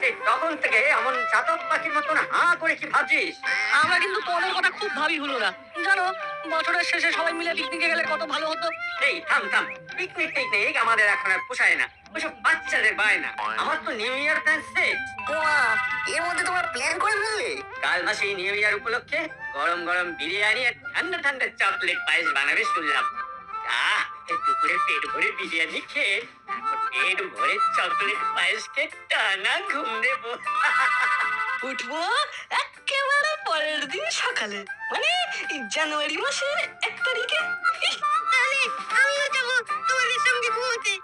সেই তখন থেকে এমন চাতক পাখির মতন হাঁ করে কি ভাবছিস? আমরা কিন্তু তোমাদের কথা খুব ভাবি হলো না জানো, বছরের শেষে সবাই মিলে পিকনিকে গেলে কত ভালো হতো। এই থাম থাম, পিকনিক টিকনিক আমাদের এখন আর পোষায় না, ওসব বাচ্চাদের বায়না। আমার তো নিউ ইয়ার প্ল্যান সেট। এর মধ্যে তোমরা প্ল্যান করে ফেললে? কাল মাসে নিউ ইয়ার উপলক্ষে গরম গরম বিরিয়ানি আর ঠান্ডা ঠান্ডা চকলেট পায়েস বানাবে শুনলাম। দুপুরে পেট ভরে বিরিয়ানি খেয়ে তারপর পেট ভরে চকলেট পায়েস খেয়ে টানা ঘুম দেবো। উঠবো একেবারে পরের দিন সকালে, মানে জানুয়ারি মাসের 1 তারিখে। তাহলে আমিও যাবো তোমাদের সঙ্গে ঘুমোতে,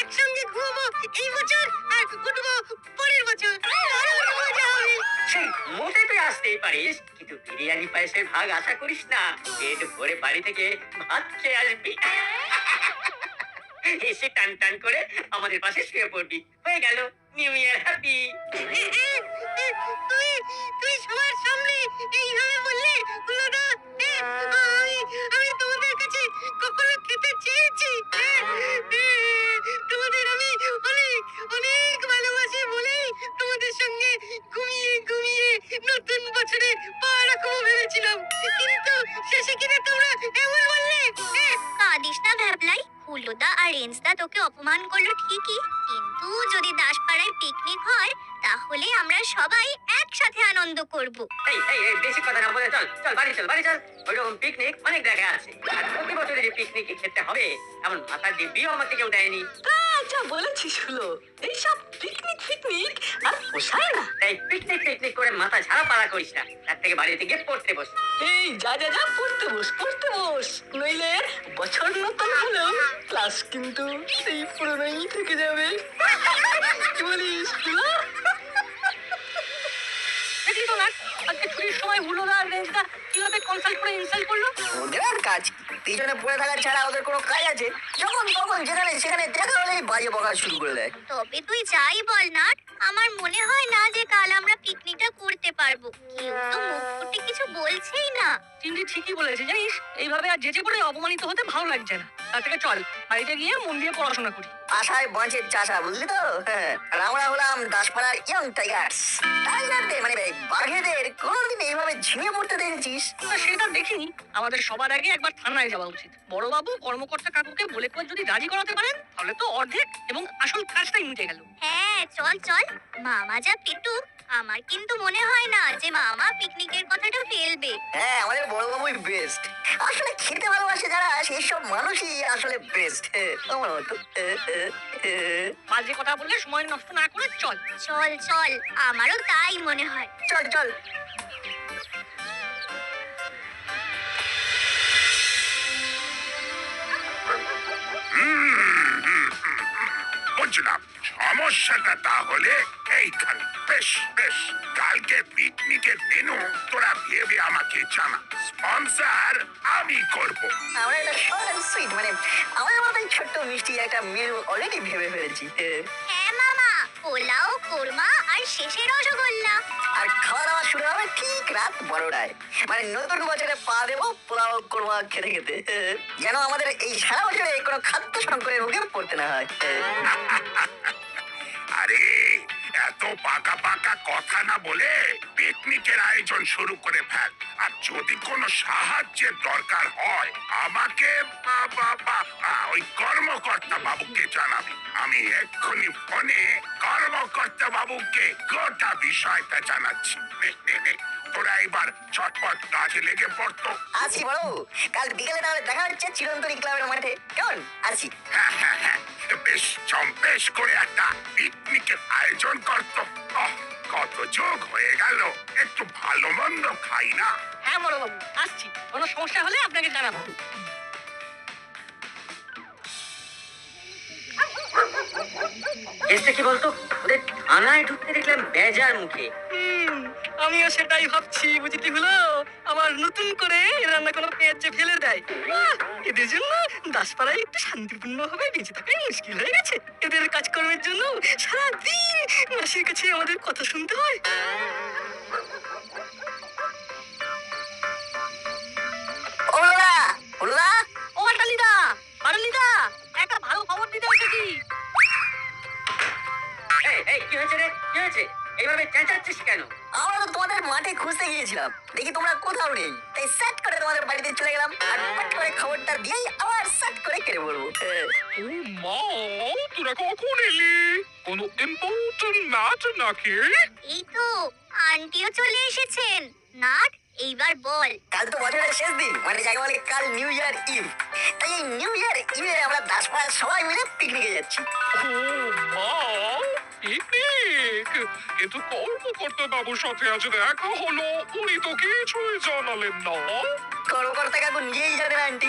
একসঙ্গে ঘুমবো এই বছর আর উঠবো পরের বছর। দারুণ মজা হবে। সেই মোটে তুই আসতেই পারিস, কিন্তু বিরিয়ানি পায়েসের ভাগ আশা করিস না। পেট ভরে বাড়ি থেকে ভাত খেয়ে আসবি, এসে টান টান করে আমাদের পাশে শুয়ে পড়বি, হয়ে গেল নিউ ইয়ার হ্যাপি। তুই তুই সবার সামনে এইভাবে বললে হলো না? আমি তোমাদের কাছে কখনো খেতে চেয়েছি? তোমাদের আমি অনেক অনেক ভালোবাসি বলেই তোমাদের সঙ্গে ঘুমিয়ে ঘুমিয়ে নতুন বছরে পা রাখবো ভেবেছিলাম, কিন্তু শেষে কিনা তোমরা এমন বললে। কাঁদিস না ভ্যাবলাই, হুলোদা আর রেঞ্জদা তোকে অপমান করলো ঠিকই, কিন্তু যদি দাসপাড়ায় পিকনিক হয় তাহলে আমরা সবাই একসাথে আনন্দ করব। এই এই এই বেশি কথা না বলে চল চল বাড়ি চল, বাড়ি চল। ওইরকম পিকনিক অনেক জায়গায় আছে, আর প্রতি বছর যে পিকনিকে খেতে হবে এমন মাথার দিব্যিও আমার থেকে উঠায়নি। যা বলেছিস হলো, এইসব পিকনিক ফিকনিক আর পোষায় না। তাই পিকনিক পিকনিক করে মাথা ঝাড়া পাড়া করিস না, তার থেকে বাড়িতে গিয়ে পড়তে বস। এই যা যা যা, পড়তে বস, নইলে বছর নতুন হলেও ক্লাস কিন্তু সেই পুরোনোই থেকে যাবে। কি বলিস হলো? দেখলি তো না, আজকে ছুটির সময় হুলোদা আর রেঞ্জদা কিভাবে কনসাল্ট করে ইনসাল্ট করলো। ওদের আর কাজ পিছনে পড়ে থাকা ছাড়া ওদের কোনো কাজ আছে? যখন তখন যেখানে সেখানে দেখা হলেই বাজে বকা শুরু করে দেয়। তবে তুই যাই বল না, আমার মনে হয় না যে কাল আমরা পিকনিকটা করতে পারবো। কেউ তো মুখ ফুটে কিছু বলছেই না। চিন্তি ঠিকই বলেছে জানিস, এইভাবে আর যেচে করে অপমানিত হতে ভালো লাগছে না। তার থেকে চল বাড়িতে গিয়ে মন দিয়ে পড়াশোনা করি। আশায় বাঁচের চাষা, বুঝলি তো? আর আমরা হলাম দাসপাড়ার ইয়ং টাইগার্স। টাইগারদের মানে বাঘেদের কোনোদিন এইভাবে ঝিমিয়ে পড়তে দেখেছিস? না, সেটা দেখিনি। আমাদের সবার আগে একবার থানায় যাওয়া উচিত। বড়বাবু কর্মকর্তা কাকুকে বলে করে যদি রাজি করাতে পারেন তাহলে তো অর্ধেক এবং আসল কাজটাই মিটে গেল। হ্যাঁ চল চল, মামা যা পেটু, আমার কিন্তু মনে হয় না যে মামা পিকনিকের কথাটা ফেলবে। হ্যাঁ, আমাদের বড়বাবুই বেস্ট। আসলে খেতে ভালোবাসে যারা সেই সব মানুষই আসলে বেস্ট। আমার মতো। বাজে কথা বললে সময় নষ্ট না করে চল। চল চল, আমারও তাই মনে হয়। চল চল। বুঝলাম, সমস্যাটা তাহলে এইখানে। বেশ বেশ, কালকে পিকনিকের মেনু তোরা ভেবে আমাকে জানা। স্পন্সর আমি করব। আমরা একটা শর্ট এন্ড সুইট, মানে আমার মতোই ছোট্ট মিষ্টি একটা মেনু অলরেডি ভেবে ফেলেছি। হ্যাঁ মামা, পোলাও, কোরমা আর শেষে রসগোল্লা। আর খাওয়া দাওয়া শুরু হবে ঠিক রাত 12টায়। মানে নতুন বছরে পা দেবো পোলাও কোরমা খেতে খেতে, যেন আমাদের এই সারা বছরে কোনো খাদ্য সংকটের মুখে পড়তে না হয়। আরে এত পাকা পাকা কথা না বলে পিকনিকের আয়োজন শুরু করে ফেল। আর যদি কোনো সাহায্যের দরকার হয় আমাকে ওই কর্মকর্তা বাবুকে জানাবি। আমি এক্ষুনি ফোনে কর্মকর্তা বাবুকে গোটা বিষয়টা জানাচ্ছি। তোরা এবার চটপট কাজে লেগে পড়তো। আসি বড়, কাল বিকেলে তাহলে দেখা হচ্ছে চিরন্তনী ক্লাবের মাঠে। কেমন? আসি। হ্যাঁ হ্যাঁ হ্যাঁ, বেশ চম্পেশ করে একটা পিকনিকের আয়োজন করতো। কত যোগ হয়ে গেল, একটু ভালো মন্দ খাই না। হ্যাঁ বড়বাবু, আসছি। কোনো সমস্যা হলে আপনাকে জানাবো। এসে কি বলতো, ওদের থানায় ঢুকতে দেখলাম বেজার মুখে। আমিও সেটাই ভাবছি, বুঝলি হলো। আমার নতুন করে রান্না কোনো পেঁয়াজ যে ফেলে দেয়, এদের জন্য দাসপাড়ায় একটু শান্তিপূর্ণ ভাবে বেঁচে থাকাই মুশকিল হয়ে গেছে। এদের কাজকর্মের জন্য সারাদিন মাসির কাছে আমাদের কথা শুনতে হয়। ওলা ওলা, ও আটালিদা, আটালিদা, একটা ভালো খবর দিতে এসেছি। এই এই কি হয়েছে রে, কি হয়েছে? এইভাবে চেঁচাচ্ছিস কেন? আমরা তো তোমাদের মাঠে খুঁজতে গিয়েছিলাম, দেখি তোমরা কোথাও নেই, তাই স্যাট করে তোমাদের বাড়িতে চলে গেলাম আর পাট করে খবরটা দিয়েই আবার স্যাট করে কেটে পড়বো। ও মা, তোরা কখন এলি? কোনো ইম্পর্টেন্ট ম্যাচ নাকি? এই তো আন্টিও চলে এসেছেন। নাট, এইবার বল। কাল তো বছরের শেষ দিন, মানে যাকে বলে কাল নিউ ইয়ার ইভ। তাই এই নিউ ইয়ার ইভে আমরা দাসপাড়ার সবাই মিলে পিকনিকে যাচ্ছি। ও মা, পিকনিক! কিন্তু কর্মকর্তা বাবুর সাথে আজ দেখা হলো, উনি তো কিছুই জানালেন না। কর্মকর্তা কাকু নিজেই জানেন আন্টি,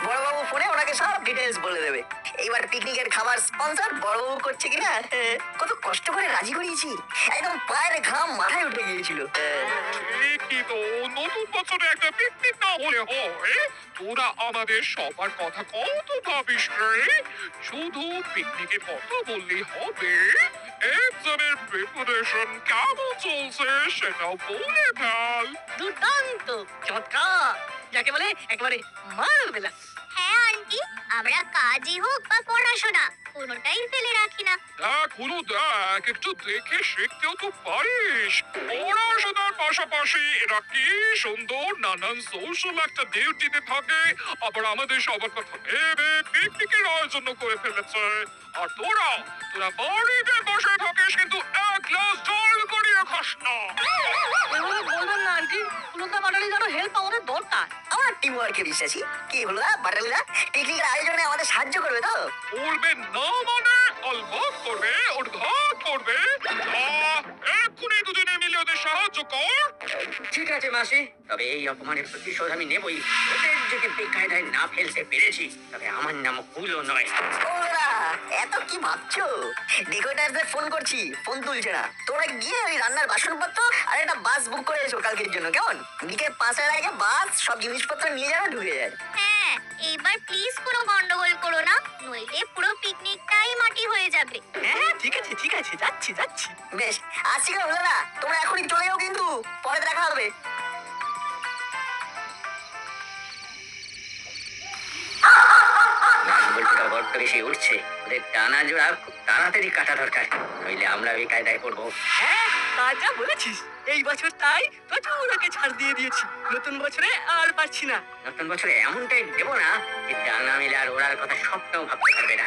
বড়বাবু ফোনে ওনাকে সব ডিটেলস বলে দেবে। এইবার পিকনিকের খাবার স্পন্সর বড়বাবু করছে কিনা, কত কষ্ট করে রাজি করিয়েছি, একদম পায়ের ঘাম মাথায় উঠে গিয়েছিল। ঠিকই তো, নতুন বছরে একটা পিকনিক না হলে হয়? তোরা আমাদের সবার কথা কত ভাবিস রে? শুধু পিকনিকের কথা বললেই হবে? এক্সামের প্রিপারেশন কেমন চলছে সেটাও বলে ফেল। দুর্দান্ত, চমৎকার, যাকে বলে একেবারে মার্ভেলাস। হ্যাঁ আন্টি, আমরা কাজই হোক বা পড়াশোনা কোনোটাই ফেলে রাখি না। দেখ হলো, দেখ, একটু দেখে শিখতেও তো পারিস। পড়াশোনার পাশাপাশি এরা কি সুন্দর নানান সোশ্যাল একটা ডিউটিতে থাকে, আবার আমাদের সবার কথা ভেবে পিকনিকের আয়োজন করে ফেলেছে। আর তোরা তোরা বাড়িতে বসে থাকিস, কিন্তু এক গ্লাস জল করিয়ে খাস না। এভাবে বলবেন না আন্টি, পুলকা বাটালি যেন হেল্প আমাদের দরকার। আমার টিম ওয়ার্কে বিশ্বাসী। কি হলো বাটালিদা, পিকনিকের আয়োজনে আমাদের সাহায্য করবে তো? করবে না মানে অলবৎ করবে, উদ্ঘাট করবে। এক্ষুনি দুজনে মিলে ওদের সাহায্য কর। ঠিক আছে মাসি, তবে এই অপমানের প্রতিশোধ আমি নেবই। ওদের যদি বেকায়দায় না ফেলতে পেরেছি, তবে আমার নাম কুলো নয়। ওরা এত কি ভাবছো? ডেকোরেটারদের ফোন করছি, ফোন তুলছে না। তোমরা গিয়ে ওই রান্নার বাসনপত্র আর একটা বাস বুক করে এসো কালকের জন্য, কেমন? বিকেল 5টার আগে বাস সব জিনিসপত্র নিয়ে যাবে, ঢুকে যায়। হ্যাঁ, এইবার প্লিজ কোনো গন্ডগোল করো না, নইলে পুরো পিকনিকটাই মাটি হয়ে যাবে। হ্যাঁ ঠিক আছে ঠিক আছে, যাচ্ছি যাচ্ছি। বেশ, আসছি কেন দাদা, তোমরা এখনই চলে যাও, কিন্তু পরে দেখা হবে। নাটবল্টুটা বড্ড বেশি উঠছে, ওদের টানা জোড়া খুব তাড়াতাড়ি কাটা দরকার, নইলে আমরা বেকায়দায় পড়বো। হ্যাঁ, তা যা বলেছিস। এই বছর তাই প্রচুর ওকে ছাড় দিয়ে দিয়েছি, নতুন বছরে আর পারছি না। নতুন বছরে এমনটাই দেবো না যে ডানা মেলে আর ওড়ার কথা স্বপ্নও ভাবতে পারবে না।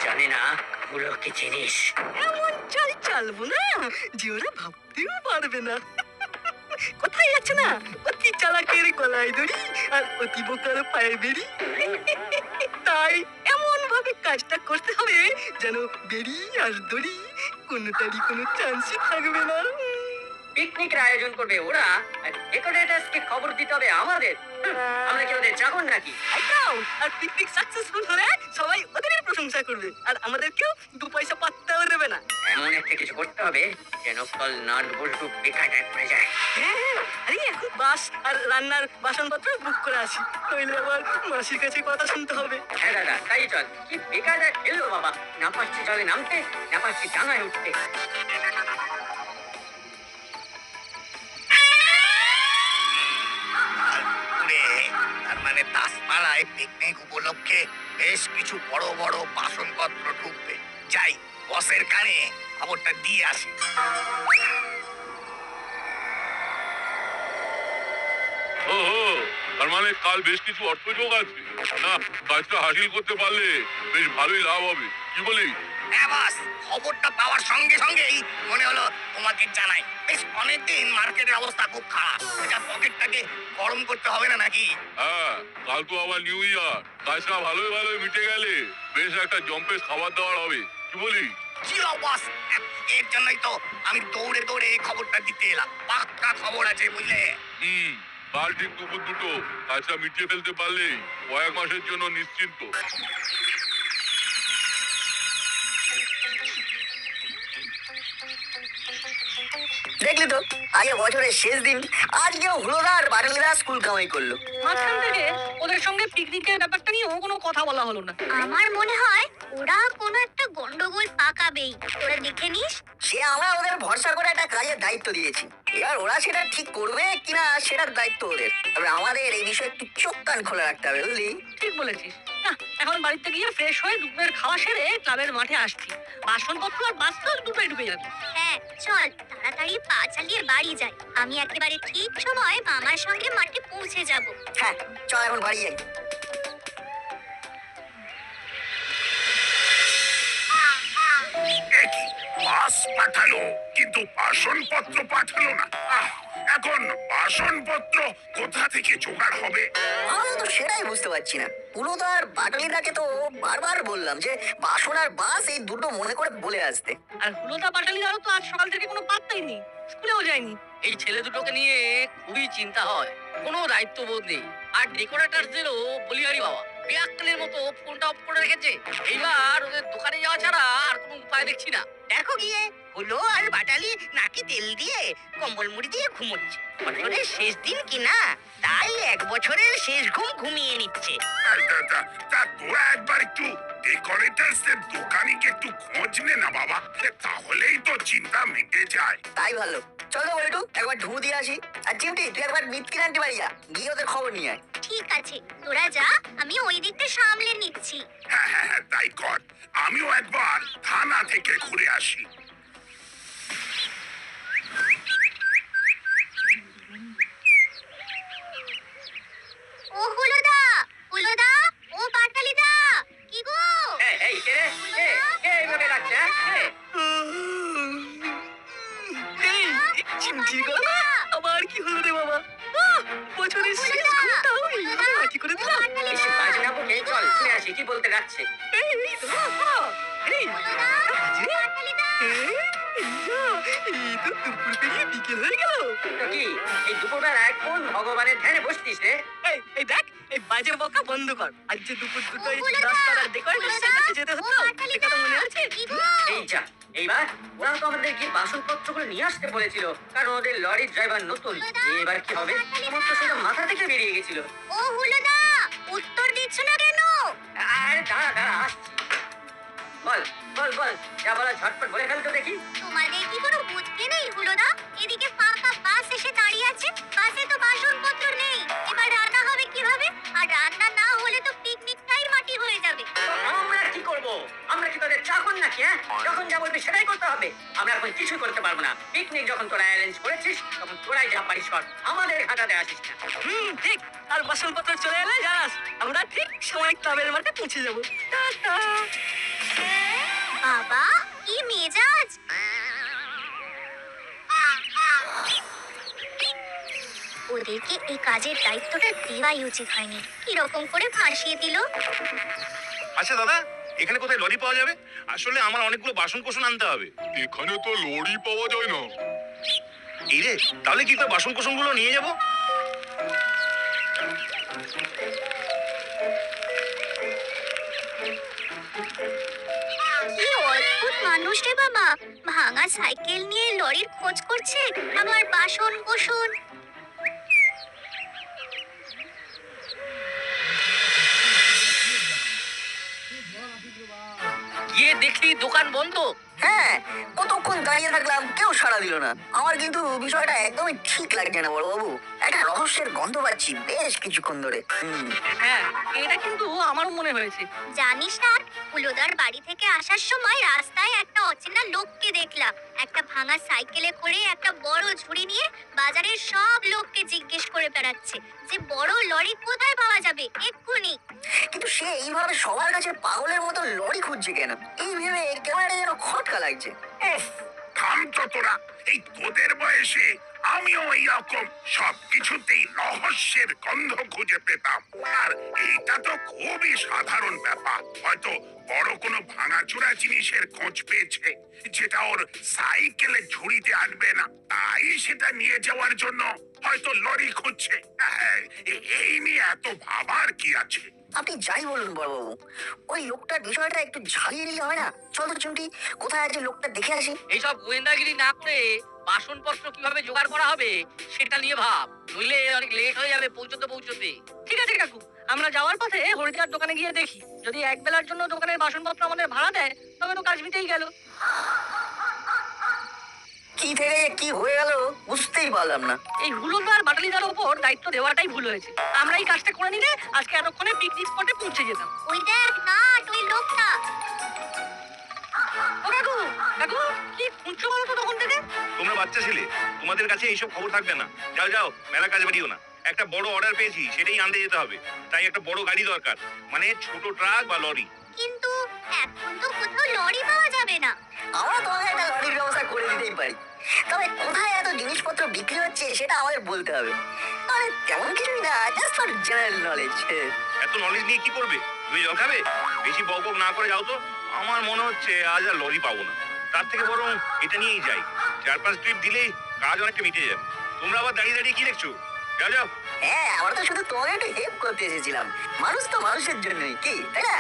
জানে না ওগুলো কি জিনিস। এমন চাল চালবো না যে ওরা ভাবতেও পারবে না। কোথায় যাচ্ছে না, অতি চালাকের গলায় দড়ি আর অতি বোকার পায়ে বেরি। তাই এমন ভাবে কাজটা করতে হবে যেন বেরি আর দড়ি কোনোটারই কোনো চান্সই থাকবে না। পিকনিকের আয়োজন করবে ওরা, আর ডেকোরেটার্সকে খবর দিতে হবে আমাদের। আমরা কি ওদের চাকর নাকি? একদম। আর পিকনিক সাকসেসফুল হলে সবাই ওদের প্রশংসা করবে, আর আমাদেরকেও 2 পয়সা পাত্তাও দেবে না। এমন একটা কিছু করতে হবে যেন কল নাট বল্টু বেকায়দায় পড়ে যায়। হ্যাঁ, আরে এখন বাস আর রান্নার বাসনপত্র বুক করে আসি, নইলে আবার মাসির কাছে কথা শুনতে হবে। হ্যাঁ দাদা, তাই চল। কি বেকায়দায় ফেললো বাবা, না পারছি জলে নামতে, না পারছি ডাঙায় উঠতে। তার মানে দাসপাড়ায় পিকনিক উপলক্ষে বেশ কিছু বড় বড় বাসনপত্র ঢুকবে। যাই, বসের কানে খবরটা দিয়ে আসি। তার মানে কাল বেশ কিছু অর্থ যোগ আছে না, কাজটা হাসিল করতে পারলে বেশ ভালোই লাভ হবে, কি বলি? হ্যাঁ বস, খবরটা পাওয়ার সঙ্গে সঙ্গেই মনে হলো তোমাকে জানাই। বেশ অনেকদিন মার্কেটের অবস্থা খুব খারাপ, এটা পকেটটাকে গরম করতে হবে না নাকি? হ্যাঁ, কাল তো আবার নিউ ইয়ার, কাজটা ভালোই ভালোই মিটে গেলে বেশ একটা জম্পেশ খাবার দাবার হবে, কি বলি? জিও বস, এর জন্যই তো আমি দৌড়ে দৌড়ে এই খবরটা দিতে এলাম। পাক্কা খবর আছে বুঝলে। কাল ঠিক দুপুর দুটো কাজটা মিটিয়ে ফেলতে পারলেই কয়েক মাসের জন্য নিশ্চিন্ত। দেখলি তো, আজকে বছরের শেষ দিন, আজকেও হুলোদার বাটালিদা স্কুল কামাই করলো। মাঝখান থেকে ওদের সঙ্গে পিকনিকের ব্যাপারটা নিয়েও কোনো কথা বলা হলো না। আমার মনে হয় ওরা কোনো একটা গন্ডগোল পাকাবেই, তোরা দেখে নিস। সে আমরা ওদের ভরসা করে একটা কাজের দায়িত্ব দিয়েছি, এবার ওরা সেটা ঠিক করবে কিনা সেটার দায়িত্ব ওদের। তবে আমাদের এই বিষয়ে একটু চোখ কান খোলা রাখতে হবে, বুঝলি? ঠিক বলেছিস। না, এখন বাড়িতে গিয়ে ফ্রেশ হয়ে দুপুরের খাওয়া সেরে ক্লাবের মাঠে আসছি। বাসনপত্র আর বাস তো দুটোই ডুবে যাবে। হ্যাঁ চল তাড়াতাড়ি পা চালিয়ে বাড়ি যাই, আমি একেবারে ঠিক সময় মামার সঙ্গে মাঠে পৌঁছে যাব। হ্যাঁ চল এখন বাড়ি যাই। একই বাস পাঠালো কিন্তু বাসনপত্র পাঠালো না। এখন বাসনপত্র কোথা থেকে জোগাড় হবে? আমি তো সেটাই বুঝতে পারছি না। পুরোদা আর বাটালিদাকে তো বারবার বললাম যে বাসন আর বাস এই দুটো মনে করে বলে আসতে। আর হুলোদা পাটালিদারও তো আজ সকাল থেকে কোনো পাত্তাই নেই, স্কুলেও যায়নি। এই ছেলে দুটোকে নিয়ে খুবই চিন্তা হয়, কোনো দায়িত্ববোধ নেই। আর ডেকোরেটরদেরও বলিয়ারি বাবা বিয়াক্কেলের মতো ফোনটা অফ করে রেখেছে। এইবার ওদের দোকানে যাওয়া ছাড়া আর কোনো উপায় দেখছি না। দেখো গিয়ে হলো আর বাটালি নাকি তেল দিয়ে কম্বল মুড়ি দিয়ে ঘুমোচ্ছে। বছরের শেষ দিন কিনা, তাই 1 বছরের শেষ ঘুম ঘুমিয়ে নিচ্ছে। তা তোরা একবার একটু ডেকোরেটার্সের দোকানিকে একটু খোঁজ নে না বাবা, তাহলেই তো চিন্তা মিটে যায়। তাই ভালো, চলো বলটু একবার ঢু দিয়ে আসি। আর চিমটি তুই একবার মিটকির আনতে পারি যা, গিয়ে ওদের খবর নিয়ে আয়। ঠিক আছে তোরা যা, আমি ওই দিকটা সামলে নিচ্ছি। হ্যাঁ, তাই কর। আমিও একবার থানা থেকে ঘুরে আসি। ও হুলোদা, হুলোদা, ও পাটালিদা, কি গো? এই কে রে? কে এইভাবে ডাকছে? কে? এই চিমচির গলা আবার কি হলো রে বাবা? বছরের শেষ ঘুমটাও এইভাবে মাটি করে দিলাম। বেশি বাজে না বকে, চল শুনে আসি কি বলতে যাচ্ছে। এই তো এই এই তো দুপুর পেরিয়ে বিকেল হয়ে গেল। তো কি এই দুপুরবেলায় কোন ভগবানের ধ্যানে বসতিস রে? এই দেখ, এই বাজে বকা বন্ধ কর। আজ যে দুপুর দুটোই হুলোদা, 10 টাকার ডেকোরেটরের কাছে যেতে হতো, সেটা তো মনে আছে? কি গো? এই যা, এইবার ওরা তো আমাদের কি বাসনপত্রগুলো নিয়ে আসতে বলেছিল, কারণ ওদের লরির ড্রাইভার নতুন। এবার কি হবে? আমার তো সেটা মাথা থেকে বেরিয়ে গেছিল। ও হুলোদা, উত্তর দিচ্ছ না কেন? আরে দাঁড়া আসছি। বল বল বল, যা বলা ঝটপট বলে ফেল তো দেখি। তোমাদের কি কোনো বুদ্ধি নেই হুলোদা? এদিকে ফাঁকা বাস এসে দাঁড়িয়ে আছে, বাসে তো বাসনপত্র নেই। এবার রান্না হবে কিভাবে? আর রান্না না হলে তো পিকনিকটাই মাটি হয়ে যাবে। আমরা কি করব? আমরা কি তোদের চাকর নাকি? যখন যা বলবি সেটাই করতে হবে। আমরা এখন কিছু করতে পারবো না। পিকনিক যখন তোরা অ্যারেঞ্জ করেছিস তখন তোরাই যা পারিস কর, আমাদের ঘাটাতে আসিস না। ঠিক। আর বাসনপত্র চলে এলে জানাস, আমরা ঠিক সময় ক্লাবের মাঠে পৌঁছে যাবো। টাটা। বাবা কি মেজাজ! ওদেরকে এই কাজের দায়িত্বটা দেওয়াই উচিত হয়নি, কিরকম করে ফাঁসিয়ে দিল। আচ্ছা দাদা, এখানে কোথায় লরি পাওয়া যাবে? আসলে আমার অনেকগুলো বাসন কোসন আনতে হবে। এখানে তো লরি পাওয়া যায় না। এই রে, তাহলে কি করে বাসন কোসন গুলো নিয়ে যাবো? কি অদ্ভুত মানুষ রে বাবা, ভাঙা সাইকেল নিয়ে লরির খোঁজ করছে, আমার বাসন কোসন। গিয়ে দেখি দোকান বন্ধ। হ্যাঁ, কতক্ষণ দাঁড়িয়ে থাকলাম, কেউ সাড়া দিল না। আমার কিন্তু বিষয়টা একদমই ঠিক লাগছে না বড়বাবু। একটা রহস্যের গন্ধ পাচ্ছি বেশ কিছুক্ষণ ধরে। হ্যাঁ, এটা কিন্তু আমারও মনে হয়েছে। জানিস না, হুলোদার বাড়ি থেকে আসার সময় রাস্তায় একটা অচেনা লোককে দেখলাম। একটা ভাঙা সাইকেলে করে একটা বড় ঝুড়ি নিয়ে বাজারের সব লোককে জিজ্ঞেস করে বেড়াচ্ছে যে বড় লরি কোথায় পাওয়া যাবে এক্ষুনি। কিন্তু সে এইভাবে সবার কাছে পাগলের মতো লরি খুঁজছে কেন? এই ভেবে কেমন একটা যেন খটকা লাগছে। থাম তো তোরা, এই তোদের বয়সে আমিও এইরকম সবকিছুতেই রহস্যের গন্ধ খুঁজে পেতাম। আর এইটা তো খুবই সাধারণ ব্যাপার। হয়তো বড় কোনো ভাঙাচোরা জিনিসের খোঁজ পেয়েছে যেটা ওর সাইকেলে ঝুড়িতে আনবে না, তাই সেটা নিয়ে যাওয়ার জন্য হয়তো লরি খুঁজছে। এই নিয়ে এত ভাবার কি আছে? আপনি যাই বলুন বড়বাবু, ওই লোকটার বিষয়টা একটু ঝালিয়ে নিলে হয় না? চল তো চিমটি, কোথায় আছে লোকটা দেখে আসি। এইসব গোয়েন্দাগিরি না করে বাসনপত্র কিভাবে জোগাড় করা হবে সেটা নিয়ে ভাব, নইলে অনেক লেট হয়ে যাবে পৌঁছতে। ঠিক আছে কাকু, আমরা যাওয়ার পথে হরিদার দোকানে গিয়ে দেখি, যদি এক বেলার জন্য দোকানের বাসনপত্র আমাদের ভাড়া দেয় তবে তো কাজ মিটেই গেল। কি থেকে যে কি হয়ে গেল বুঝতেই পারলাম না। এই হুলোদার বাটালিদার ওপর দায়িত্ব দেওয়াটাই ভুল হয়েছে। আমরা এই কাজটা করে নিলে আজকে এতক্ষণে পিকনিক স্পটে পৌঁছে যেতাম। ওই দেখ না, ওই লোকটা। ও কাকু, কাকু কি খুঁজছো বলো তো তখন থেকে? তোমরা বাচ্চা ছেলে, তোমাদের কাছে এইসব খবর থাকবে না। যাও যাও, মেলা কাজ বাড়িও না। একটা বড় অর্ডার পেয়েছি, সেটাই আনতে যেতে হবে। তাই একটা বড় গাড়ি দরকার, মানে ছোট ট্রাক বা লরি। কিন্তু এখন তো কোথাও লরি পাওয়া যাবে না। আমরা তোমাকে একটা লরির ব্যবস্থা করে দিতেই পারি, তবে কোথায় এত জিনিসপত্র বিক্রি হচ্ছে সেটা আমাদের বলতে হবে। আরে তেমন কিছুই না, জাস্ট ফর জেনারেল নলেজ। এত নলেজ নিয়ে কি করবে? তুমি জল খাবে? বেশি বক বক না করে যাও তো। আমার মনে হচ্ছে আজ আর লরি পাবো না। তার থেকে বরং এটা নিয়েই যাই। 4-5 ট্রিপ দিলেই কাজ অনেকটা মিটে যাবে। তোমরা আবার দাঁড়িয়ে দাঁড়িয়ে কি দেখছো? যাও যাও। হ্যাঁ, আমরা তো শুধু তোমাকে একটু হেল্প করতে এসেছিলাম। মানুষ তো মানুষের জন্যই, কি তাই না?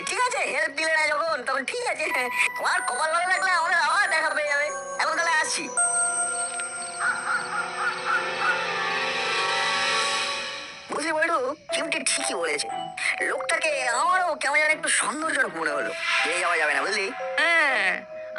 ঠিক আছে, হেল্প দিলে না যখন তখন ঠিক আছে। তোমার কপাল ভালো লাগলে আমাদের আবার দেখা পেয়ে যাবে। এখন তাহলে আসছি। বুঝলি বলটু, চিমটি ঠিকই বলেছে। লোকটাকে আমারও কেমন যেন একটু সন্দেহজনক মনে হলো। পেয়ে যাওয়া যাবে না, বুঝলি? হ্যাঁ,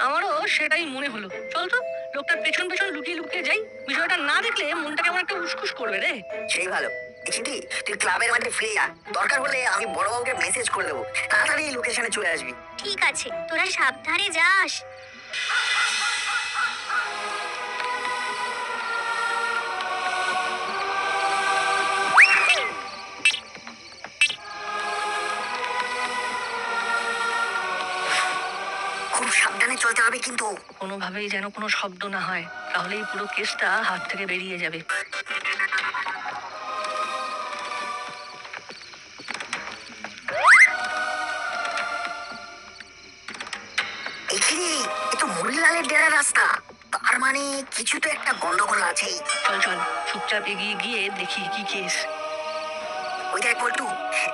আমারও সেটাই মনে হলো। চল তো লোকটার পেছন পেছন লুকিয়ে লুকিয়ে যাই। বিষয়টা না দেখলে মনটা কেমন একটা উসকুস করবে রে। সেই ভালো। চিমটি, তুই ক্লাবের মাঠে ফিরে যা। দরকার হলে আমি বড়বাবুকে মেসেজ করে দেবো, তাড়াতাড়ি লোকেশনে চলে আসবি। ঠিক আছে, তোরা সাবধানে যাস। খুব সাবধানে চলতে হবে কিন্তু। কোনোভাবেই যেন কোনো শব্দ না হয়, তাহলেই পুরো কেসটা হাত থেকে বেরিয়ে যাবে। এখানে এ তো মুড়িলালের ডেরার রাস্তা, তার মানে কিছু তো একটা গন্ডগোল আছেই। চল চল, চুপচাপ এগিয়ে গিয়ে দেখি কি কেস। ওই দেখ বল্টু,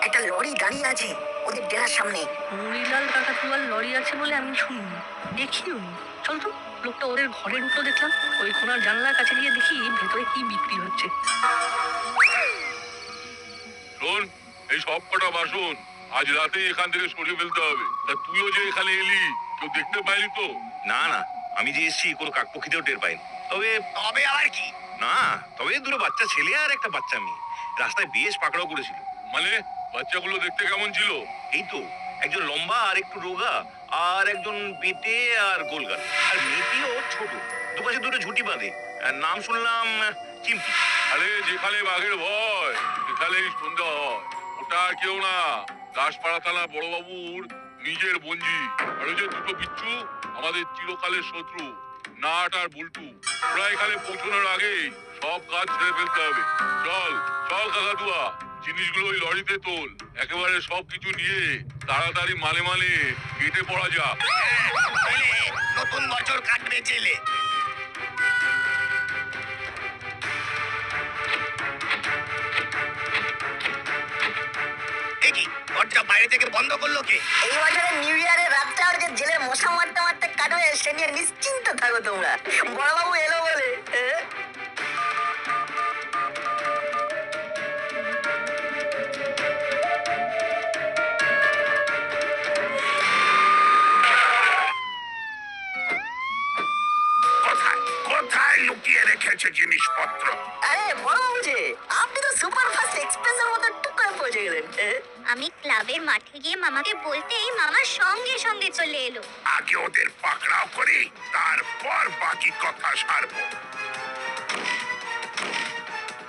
একটা লরি দাঁড়িয়ে আছে ওদের ডেরার সামনে। মুড়িলাল কাকাতুয়ার লরি আছে বলে আমি শুনিনি, দেখিও নি। চল তো, লোকটা ওদের ঘরে ঢুকলো দেখলাম। ওই কোনার জানলার কাছে গিয়ে দেখি ভেতরে কি বিক্রি হচ্ছে। শোন, এই সব কটা বাসন আজ রাতে এখান থেকে সরিয়ে ফেলতে হবে। তা তুইও যে এখানে এলি, কেউ দেখতে পাইলি তো? না না, আমি যে এসেছি কোনো কাকপক্ষীতেও টের পাইনি। তবে তবে আবার কি? না, তবে দুটো বাচ্চা ছেলে আর একটা বাচ্চা মেয়ে রাস্তায় বেশ পাকড়াও করেছিল। মানে বাচ্চাগুলো দেখতে কেমন ছিল? এই তো, একজন লম্বা আর একটু রোগা, আর একজন বেটে আর গোলগাল। আর মেয়েটিও ছোট, দুপাশে দুটো ঝুঁটি বাঁধে। আর নাম শুনলাম চিমটি। আরে যেখানে বাঘের ভয় সেখানেই সন্ধ্যা হয়। ওটা আর কেউ না, দাসপাড়া থানা বড়বাবুর নিজের বঞ্জি। আর ওই যে দুটো বিচ্ছু, আমাদের চিরকালের শত্রু, নাট আর বুলটু। ওরা এখানে পৌঁছানোর আগেই সব কাজ ছেড়ে ফেলতে হবে। চল চল কাকাতুয়া, জিনিসগুলো ওই লরিতে তোল। একেবারে সবকিছু নিয়ে তাড়াতাড়ি মানে মানে কেটে পড়া যাক। নইলে নতুন বছর কাটবে জেলে। দেখি দরজা বাইরে থেকে বন্ধ করলো কে? এই বছরের নিউ ইয়ারের রাতটা আর যে জেলে মশা মারতে মারতে কাটবে সে নিয়ে নিশ্চিন্ত থাকো তোমরা। বড়বাবু এলো বলে। কোথায় কোথায় লুকিয়ে রেখেছে জিনিসপত্র? আরে বড়বাবু যে, আপনি তো সুপার ফাস্ট এক্সপ্রেসের মতো টুক করে পৌঁছে গেলেন। আমি ক্লাবের মাঠে গিয়ে মামাকে বলতেই মামা সঙ্গে সঙ্গে চলে এলো। আগে ওদের পাকড়াও করি, তারপর বাকি কথা সারবো।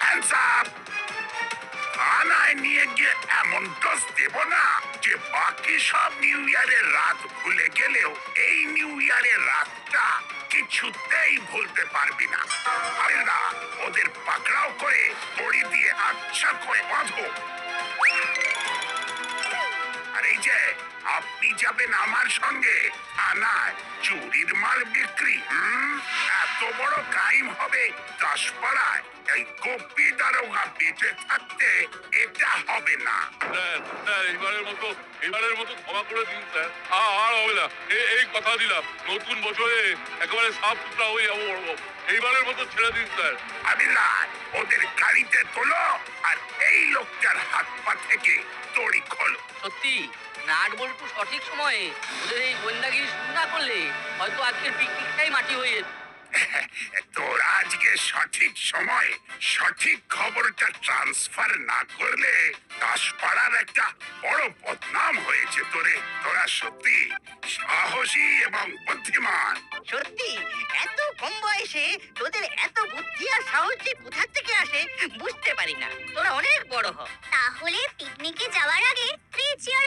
Hands up! থানায় নিয়ে গিয়ে এমন ডোজ দেব না যে বাকি সব নিউ ইয়ারের রাত ভুলে গেলেও এই নিউ ইয়ারের রাতটা কিছুতেই ভুলতে পারবি না। আরে না, ওদের পাকড়াও করে দড়ি দিয়ে আচ্ছা করে বাঁধো। আর এই যে আপনি যাবেন আমার সঙ্গে থানায় চুরির মাল বিক্রি। এত বড় ক্রাইম হবে দাসপাড়ায়, এই গোপী দারোগা বেঁচে থাকতে এটা হবে না। এবারের মতো ক্ষমা ক্ষমা করে দিন স্যার, আর হবে না। এই কথা দিলাম, নতুন বছরে একেবারে সাফ সুতরা হয়ে যাবো বড়বাবু। এইবারের মতো ছেড়ে দিন স্যার। আবিল্লাল, ওদের গাড়িতে তোলো আর এই লোকটার হাত পা থেকে দড়ি খোলো। সত্যি নাট বল্টু সঠিক সময়ে ওদের এই গোয়েন্দাগিরি শুরু না করলে হয়তো আজকের পিকনিকটাই মাটি হয়ে যেত। তোর আজকে সঠিক সময়ে সঠিক খবরটা ট্রান্সফার না করলে দাসপাড়ার একটা বড় বদনাম হয়েছে তোরে। তোরা সত্যি সাহসী এবং বুদ্ধিমান। সত্যি এত কম বয়সে তোদের এত বুদ্ধি আর সাহস যে কোথা থেকে আসে বুঝতে পারি না। তোরা অনেক বড় হ। তাহলে পিকনিকে যাওয়ার আগে 3 cheers